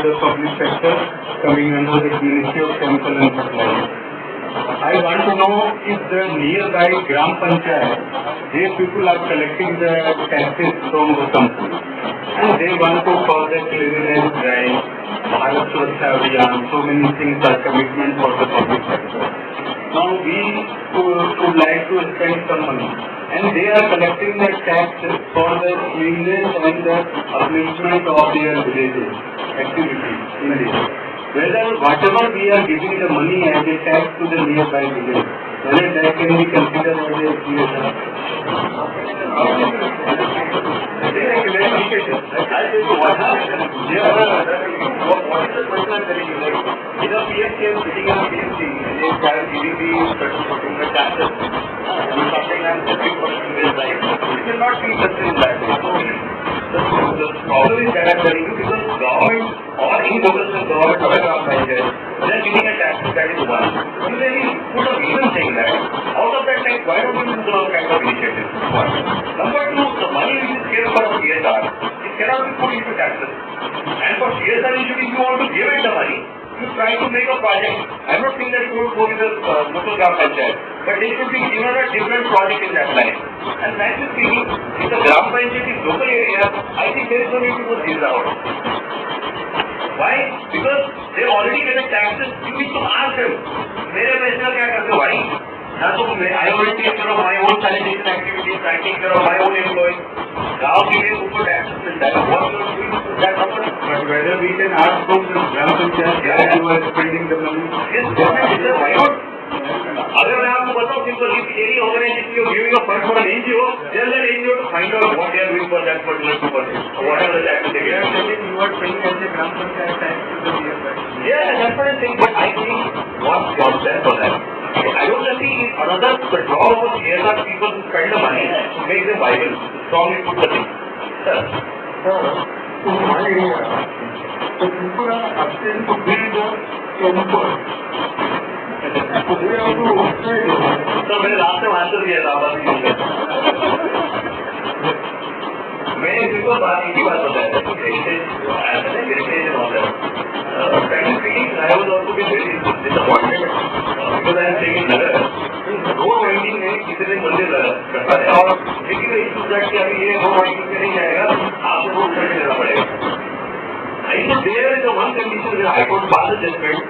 the public sector coming under the Ministry of Chemical and Fertilizer. I want to know if the nearby Gram Panchayat, these people are collecting the taxes from the company and they want to call the cleanliness drive, Bharat Swachh Abhiyan, so many things are commitment for the public sector. Now we would like to spend some money and they are collecting the tax for the cleanliness and the upliftment of their villages, activities in this. Whether whatever we are giving the money as a tax to the nearby village, whether that can be considered as a CSR. I'll tell you what happened. What is the question I'm telling you? Like, in a PMC, I'm sitting in a PMC and they start giving the taxes. Something I'm setting for this life. It will not be such in that way. The problem is that I'm telling you because government or in government or a government, they are giving a tax that is one. You really put a reason saying that. Out of that tax, why don't you do some kind of initiative? One. Number two, the money which is given for CSR, it cannot be put into taxes. And for CSR issue, if you want to give it the money, you try to make a project. I'm not saying that you would go with the local Gram Panchayat, but they should be given a different project in that line. And frankly speaking, if the Gram Panchayat is local area, I think there is no need to go this out. Why? Because they already get the taxes. You need to ask them. मेरे पैसे का क्या करते हो भाई? ना तो I already take care of my own sanitation activities. I take care of my own employees. गाँव के लिए ऊपर taxes मिलता है. What you are doing to that number? But whether we can ask from the Gram Panchayat where you are spending the money? Yes, definitely. Why not? अगर मैं आपको बताऊं simple if any organisation you giving a fund for an NGO tell that NGO to find out what they are doing for that particular person what are the taxes they get You are paying as a Gram Panchayat tax to the nearby. yeah that's what I'm saying but I think what job there for that I don't see another the job of CSR people who spend the money to make them viable strongly put the thing Sir, in my area, the people are asking to build a temple. So they have to upgrade it. तो मैंने last time answer दिया था आबादी मैंने बिल्कुल बात एक ही बात बताया था कि हेरिटेज होता है frankly speaking I was also been very disappointed because I am saying in Nagar road winding में किसी ने मंदिर रखा है और लेकिन इशू दैट कि अभी ये रोड वाइंडिंग में नहीं जाएगा आपको रोड खड़े देना पड़ेगा I think there is a one condition where I could pass a judgment.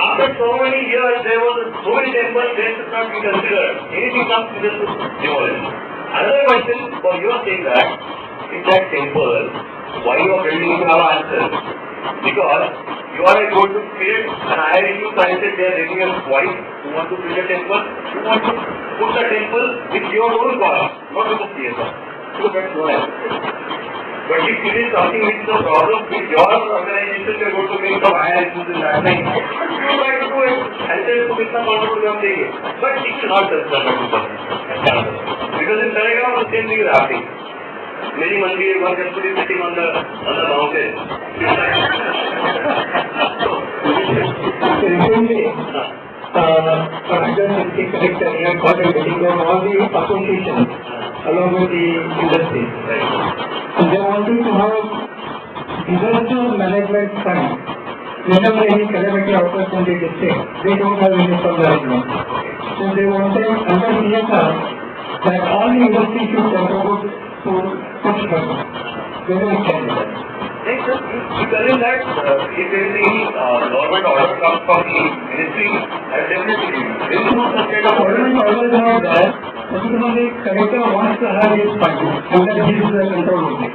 After so many years, there was so many temples, they should not be considered. Anything comes to this demolish. Another question, for you are saying that, in that temple, why you are building it, have answers. Because you are going to create an IIT sciences, they are rating us twice. You want to build a temple, you want to put the temple with your own cost, not with the CSR. So that's no answer. But if it is something which is a problem with your organization, you are going to make some higher issues in that line. You try to do it and then put some control to them. But it should not consider that because in Telegram the same thing is happening. Many mandir, one temple is sitting on the mountain. Collector here got a meeting of all the associations along with the industry. And they wanted to have disaster management fund. Whenever any calamity occurs in the district, they don't have any fund arrangement. So they wanted under CSR that all the industry should contribute to such fund. Whether it can be done. Next, you tell him that if there is any government order comes from the ministry, I will definitely give you. There is no such kind of order. Government orders are not there. Because the collector wants to have his fund under his control only.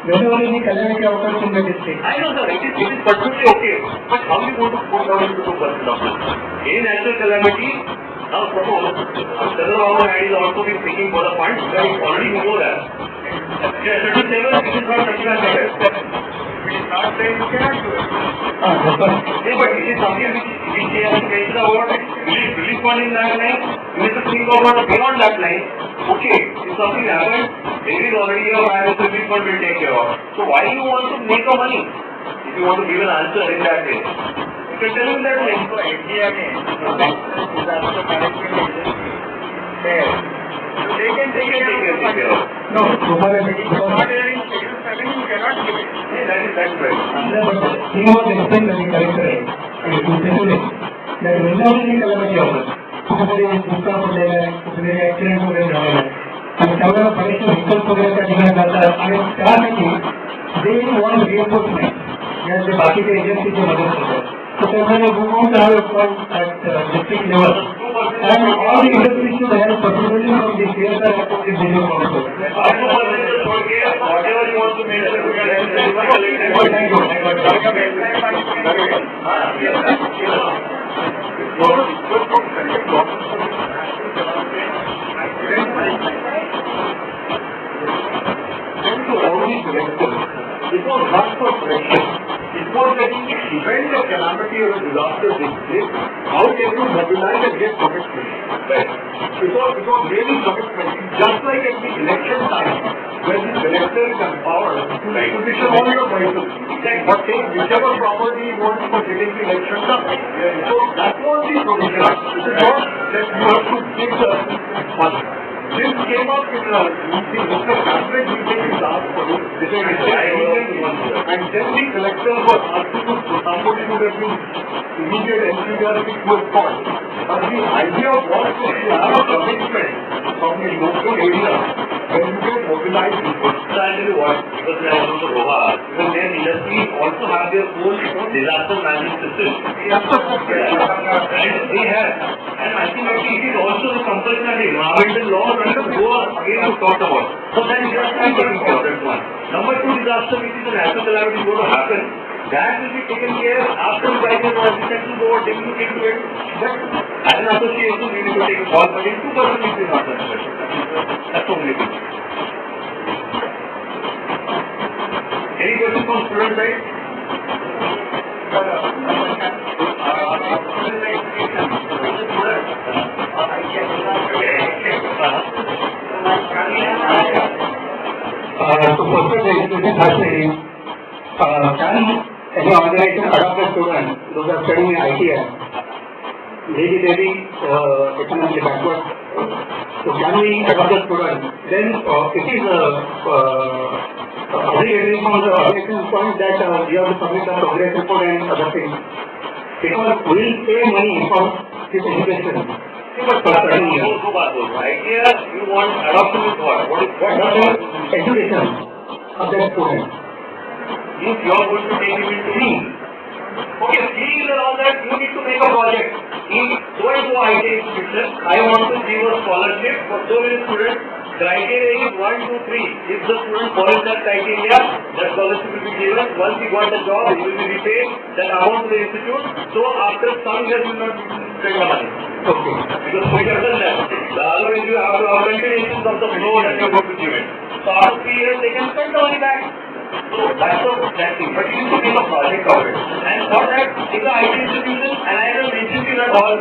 Whenever any calamity occurs in the district. I know sir, it is perfectly okay. But how you going to put down into 2% of it? Any natural calamity, now suppose Chandrababu Naidu is also been seeking for the funds, because already we know that. At certain level, it is not such a matter. It is not saying you cannot do it. Yeah, but it is something which they have to mention about release fund in that line. You need to think about beyond that line. Okay, if something happens, there is already a virus release fund will take care of. So why you want to make a money? If you want to give an answer in that way, you can tell him that way. So India में disaster management agency they can take care of. No, Not there in Schedule 7. cannot give it. That's right. But he was explained very correctly. That whenever any calamity occurs, कुछ भूखा पड़ेगा, कुछ accident वगैरह झालेला आहे आणि त्यावेळेला बरेचसे व्हेकल्स वगैरे त्या ठिकाणी जातात आणि त्यासाठी दे वॉन्ट रिएन्फोर्समेंट या जे बाकीच्या एजन्सीची मदत करतात. तर त्यामुळे we want to have a fund at district level and all the industries should help particularly from the CSR approach in business also. Whatever you want to make sure you can help everyone. Thank you. It was not for pressure. It was that in the event of calamity or a disaster takes place, how can you mobilize and get commitment? Right. It was really commitment. Just like at the election time, when the elector is empowered to position all your voices, but take whichever property you want for getting the election done. So that was the provision. It is not that you have to give the money. This came up in the cabinet meeting in last month. And then the collector was asking to somebody would have been immediate enthusiastic to a spot. But the idea was to have a commitment from the local area when you can mobilize people. So I'll tell you what, because I was also Roha, even their industries also have their own disaster management system. And they have. And ultimately it is also the compulsion of the environmental law and the go again to talk about. So that is just an important one. Number two disaster, which is a natural calamity going to happen, that will be taken care after the crisis or the central board taking look into it. But as an association, we need to take a call, but in 2% it is not that special. That's the only thing. Any questions from student side? So first of all, education has can any organization adopt a student those are studying in ITI, maybe very economically backward. So can we adopt a student? Then it is agree from the organization point that we have to submit the progress report and other things. Because we will pay money for this education. But idea you want adoption is what? What Education of that student. If you are going to take him into me. Okay, fees and all that, you need to make a project. So I go IT institution, I want to give a scholarship for so many students. Criteria is 1, 2, 3. If the student follows that criteria, that scholarship will be given. Once he got the job, he will be repaid that amount to the institute. So after some years, you will not spend the money. Okay. Because we have done that. Otherwise, you have to have continuations of the flow that you are going to give it. So after 3 years, they can spend the money back. So that's that thing. But you need to make a project of it. And for that, in the IT institution, and I have mentioned you that all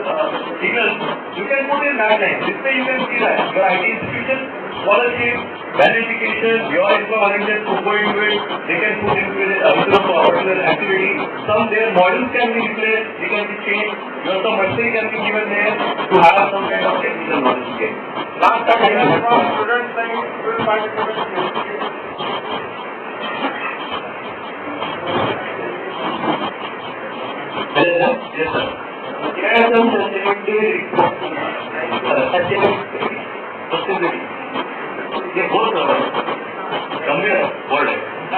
signals, you can put in that line. This way you can see that your IT institution, scholarship, verification, your volunteers who go into it, they can put into it a particular activity. Some their models can be replaced, they can be changed, some machinery can be given there to have some kind of technical knowledge again. Last time I have from students saying will participate in this. Yes, sir. There are some sustainability They both come here, word.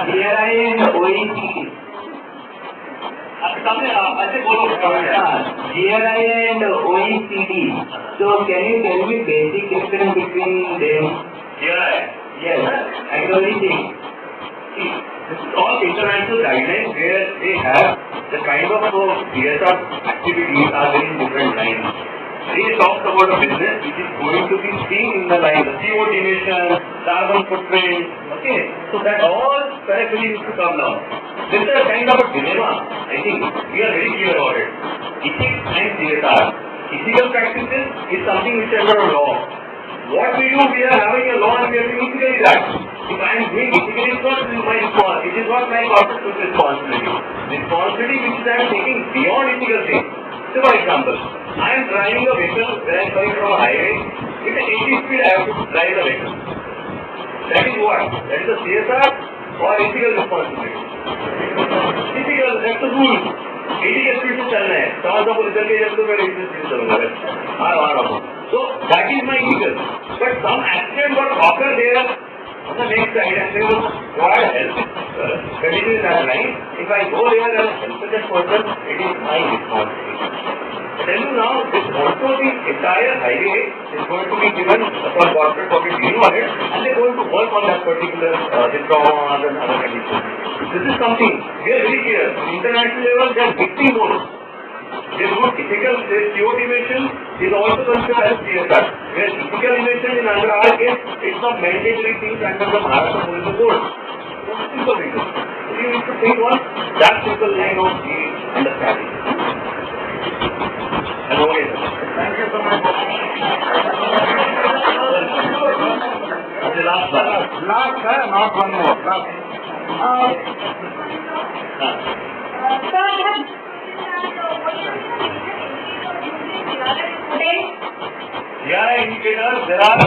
GRI and OECD. GRI and OECD. So can you tell me basic difference between them? GRI? Yes. I only think. See, this is all international guidelines where they have the kind of CSR activities are very different lines. They talk about a business which is going to be seen in the line, the CO2 emission, carbon footprint, okay? So that all correctly needs to come down. This is a kind of a dilemma, I think. We are very clear about it. Ethics and CSR. Ethical practices is something which is under a law. What we do, we are having a law and we are doing ethically that. If I am doing ethically, it's not my responsibility. It is not my corporate responsibility. Responsibility which I am taking beyond ethical things. So for example, I am driving a vehicle when I am coming from a highway. With an 80 speed, I have to drive the vehicle. That is what? That is the CSR or ethical responsibility. Ethical, that's the rule. 80 के speed से चलना है, सवाल को result के जब तो मैं 80 स्पीड चलूंगा, so that is my ethical. But some accident got occur there on the next side and they will provide help. Continue in that line. If I go there and help that person, it is my responsibility. I tell you now, this also the entire highway is going to be given for corporate public view on it, and they are going to work on that particular the trauma and other conditions. This is something we are very clear. International level, they are mixing both. There is good ethical CO2 emission is also considered as CSR. Whereas ethical emission in under our case, it's not mandatory things under the Maharashtra Municipal Code. So simple reason. You need to think on that simple line of the understanding. And okay, sir. Thank you so much. The last one. Last, sir, not one more. Last. Sir, I have GRI indicators, there are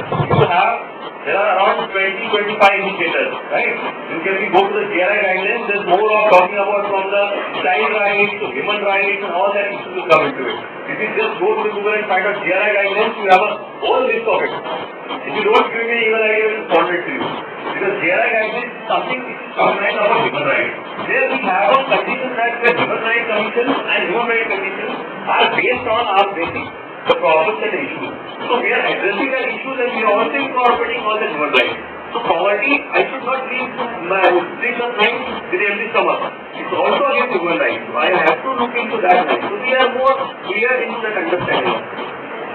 around 20-25 indicators, right? You can go to the GRI guidelines, there's more of talking about from the child rights to human rights and all that issues will come into it. If you just go to the Google and find out GRI guidelines, you have a whole list of it. If you don't give me even idea, I will forward it to you. Because GRI guidelines is something which is organized about human rights. There we have a condition that the human rights commission and human rights commission are based on our basic the problems and the issues. So we are addressing the issues and we are also incorporating all the human rights. So poverty, I should not leave my the mind with empty stomach. It's also against human rights. So I have to look into that line. So we are more clear into that understanding.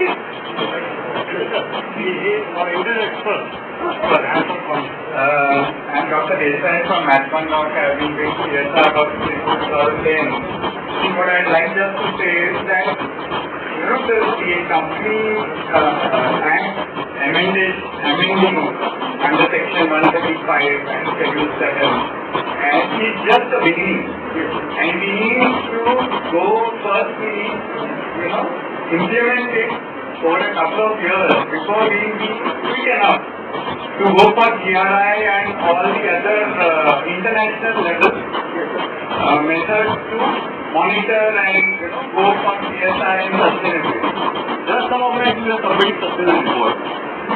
Okay. Our Indian expert. I'm Dr. Desai from Mathman.org. I've been doing CSR about 2010. What I'd like just to say is that the company Act amending under section 135 and schedule 7 and it's just the beginning and we need to go first implement it for a couple of years before we be quick enough to go for GRI and all the other international level methods to monitor and go for CSR and sustainability. There are some organizations that are submitting sustainability report.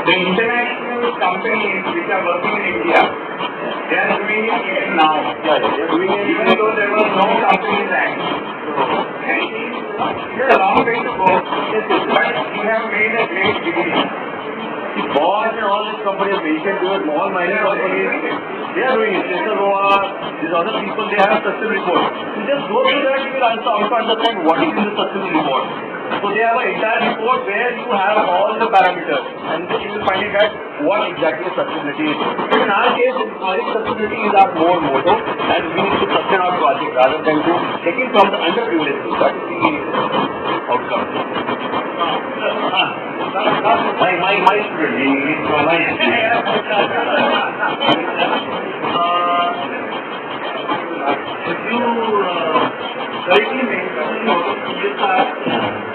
The international companies which are working in India, they are doing it even now. They are doing it even though there was no Companies Act. It's a long way to go, but we have made a great beginning. Bosch and all these companies mentioned, they were small minor companies. They are doing it. These other people, they have sustainability report. You just go through that, you will also understand what is in the sustainability report. So they have an entire report where you have all the parameters and then you will find it out what exactly sustainability is. So in our case, project sustainability is our more motto and we need to sustain our project rather than to take it from the underprivileged group. That is the outcome. My student, he is from my If you correctly mention what is CSR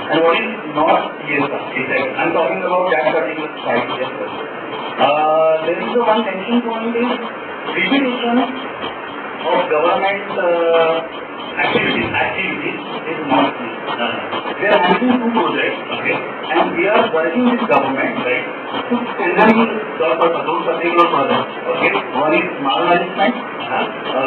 and what is not CSR, I'm talking about that particular slide. There is one tension point is regulation of government activities is not clear. We are handling two projects, and we are working with government, right, to strengthen those particular projects. One is mal management.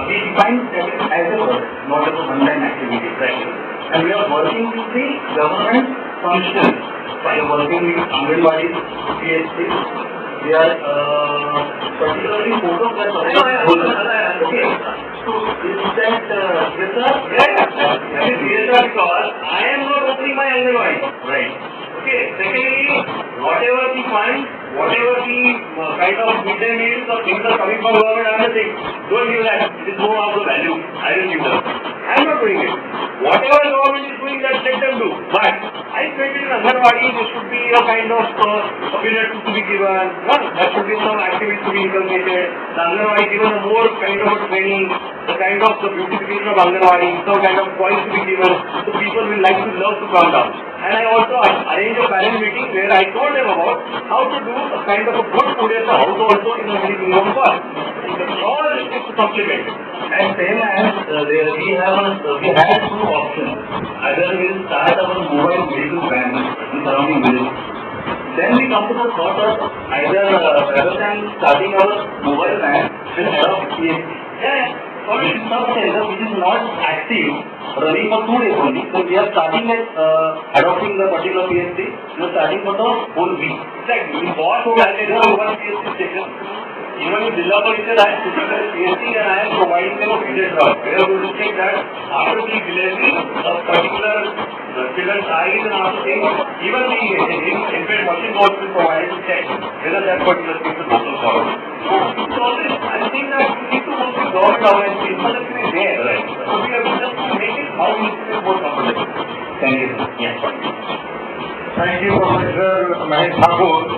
We define that as a work, not as a one-time activity, right? And we are working with the government functions. We are working with Anganwadi, PSC. We are particularly focused on okay. So is that yes sir? That is CSR because I am not opening my Anganwadi. Right. Okay. Secondly, whatever the funds, whatever the kind of midday meals or things are coming from government, I am not saying, don't give that. It is more of the value. I will give them. I am not doing it. Whatever government is doing that, let them do. But I think in Anganwadi there should be a kind of opinion to be given. There should be some activities to be inculcated. The Anganwadi given a more kind of training, the kind of the beautification of Anganwadi, some kind of points to be given, so people will like to love to come down. And I also arranged a parent meeting where I told them about how to do a kind of a good food at the house also in a very minimum cost. All is supplemented. And same as we had two options. Either we will start our mobile vehicle van in surrounding villages. Then we come to the thought of either rather than starting our mobile van, we'll adopt PSP. Yeah. Only sub-center which is not active, running for 2 days only. So we are starting at adopting the particular PSP. We are starting for the whole week. Exactly. We bought one PSC station. Even in Jilla Parishad, I am putting the PSC and I am providing them a feeder truck. They are going to check that after the delivery of particular children's eyes and after things, even the infant machine was provided to check whether that particular thing is also followed. So this, I think that we need to work with government organizations, infrastructure is there, right? So we have to just make it how we feel more comfortable. Thank you. Yes. Thank you, Professor Mahesh Thakur.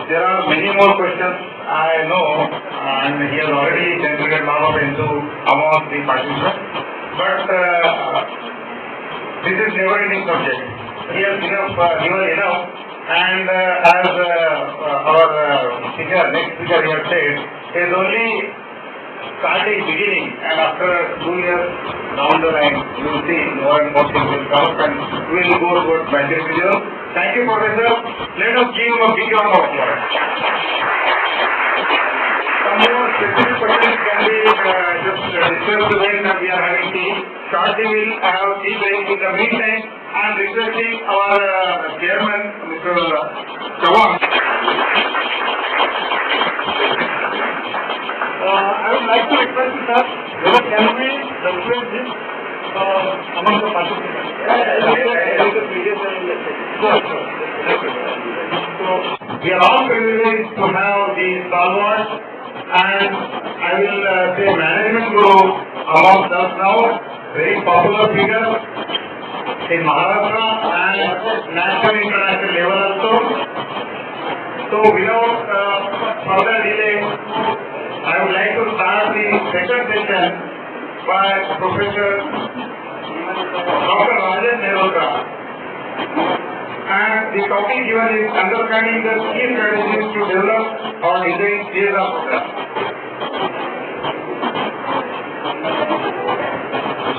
There are many more questions I know, and he has already generated a lot of into among the participants. But this is never-ending subject. He has given enough, and as our next speaker here said, is only starting beginning, and after 2 years down the line, you will see more and more things will come up, and we will go towards graduate videos. Thank you, Professor. Let us give him a big round of applause. Some more specific questions can be just discussed when we are having tea. Shortly we will have tea break. In the meantime, I am requesting our chairman, Mr. Chavan. I would like to request you, sir, whether can we circulate this among the participants? So, we are all privileged to have the stalwarts, and I will say management guru amongst us now, very popular figure in Maharashtra and national international level also. So without further delay, I would like to start the second session by Professor Dr. Rajan Nerotra. And the topic given is understanding the key strategies to develop our design CSR program.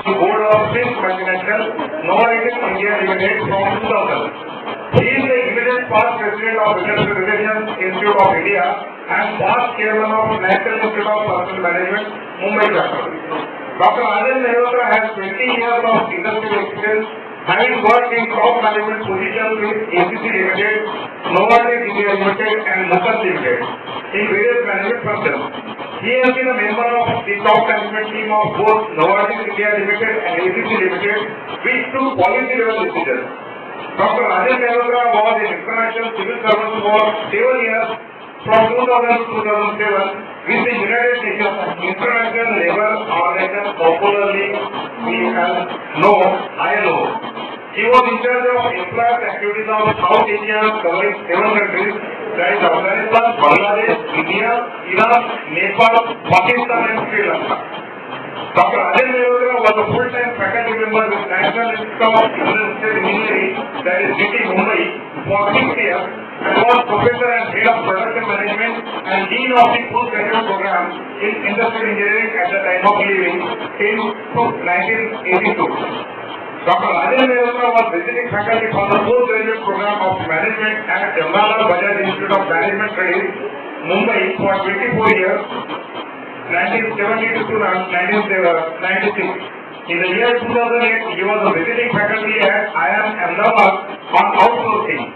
The board of Swiss Multinational, Novartis India Limited from 2000. He is the immediate past president of Industrial Relations Institute of India and past chairman of National Institute of Personnel Management, Mumbai chapter. Dr. Rajan Nerotra has 20 years of industrial experience, having worked in top management positions with ACC Limited, Novartis India Limited and Mukan Limited in various management functions. He has been a member of the top management team of both Novartis India Limited and ACC Limited, which took policy level decisions. Dr. Rajan Nerotra was an international civil servant for 7 years from 2000 to 2007 with the United Nations International Labour Organization, popularly we know ILO. He was in charge of employers activities of South Asia covering 7 countries, that is Afghanistan, Bangladesh, India, Iraq, Nepal, Pakistan and Sri Lanka. Dr. Rajan Nerotra was a full-time faculty member with National Institute of Industrial Engineering, that is NITI Mumbai, for 6 years and was professor and head of production management and dean of the postgraduate program in industrial engineering at the time of leaving in 1982. Dr. Rajan Nerotra was visiting faculty for the postgraduate program of management at Jamnalal Bajaj Institute of Management Studies, Mumbai for 24 years. 1972 to 1996. In the year 2008, he was a visiting faculty at I.M.T. Ahmedabad on outsourcing.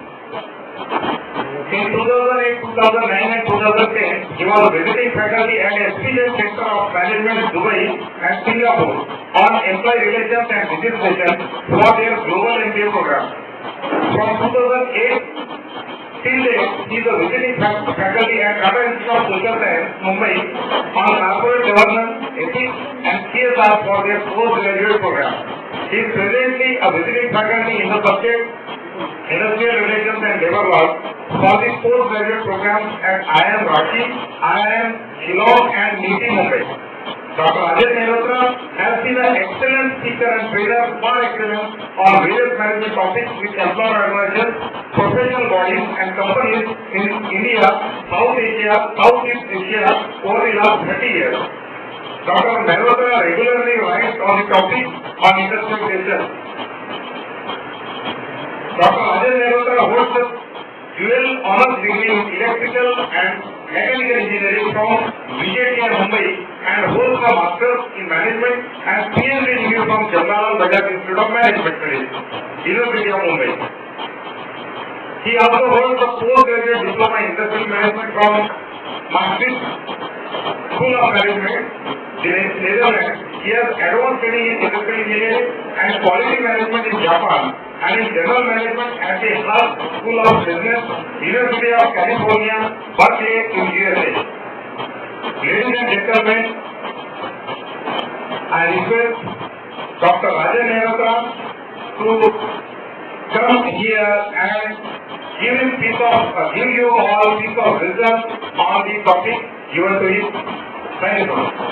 In 2008, 2009 and 2010, he was a visiting faculty at SPJ Center of Management, Dubai and Singapore on employee relations and legislation for their global MBA program. From 2008 till date, he is a visiting faculty at Tata Institute of Social Science, Mumbai on corporate governance, ethics and CSR for their postgraduate program. He is presently a visiting faculty in the subject Industrial Relations and Labour Law for the postgraduate programs at IIM Ranchi, IIM Shillong and NITI Mumbai. Dr. Ajay Mehrotra has been an excellent speaker and trainer par excellence on various management topics with employer organizations, professional bodies and companies in India, South Asia, Southeast Asia over the last 30 years. Dr. Mehrotra regularly writes on the topic on industrial relations. Dr. Ajay Mehrotra holds a dual honors degree in electrical and mechanical engineering from Y.M.T Mumbai and holds a master's in management and PhD degree from Jawaharlal Nehru Institute of Management Studies, University of Mumbai. He also holds a postgraduate diploma in industrial management from Maastricht School of Management, Netherlands. He has advanced training in industrial engineering and quality management in Japan and in general management at the Hart School of Business, University of California, Berkeley in USA. Ladies and gentlemen, I request Dr. Ajay Mehrotra to come here and give you all piece of wisdom on the topic given to him. Thank you so much.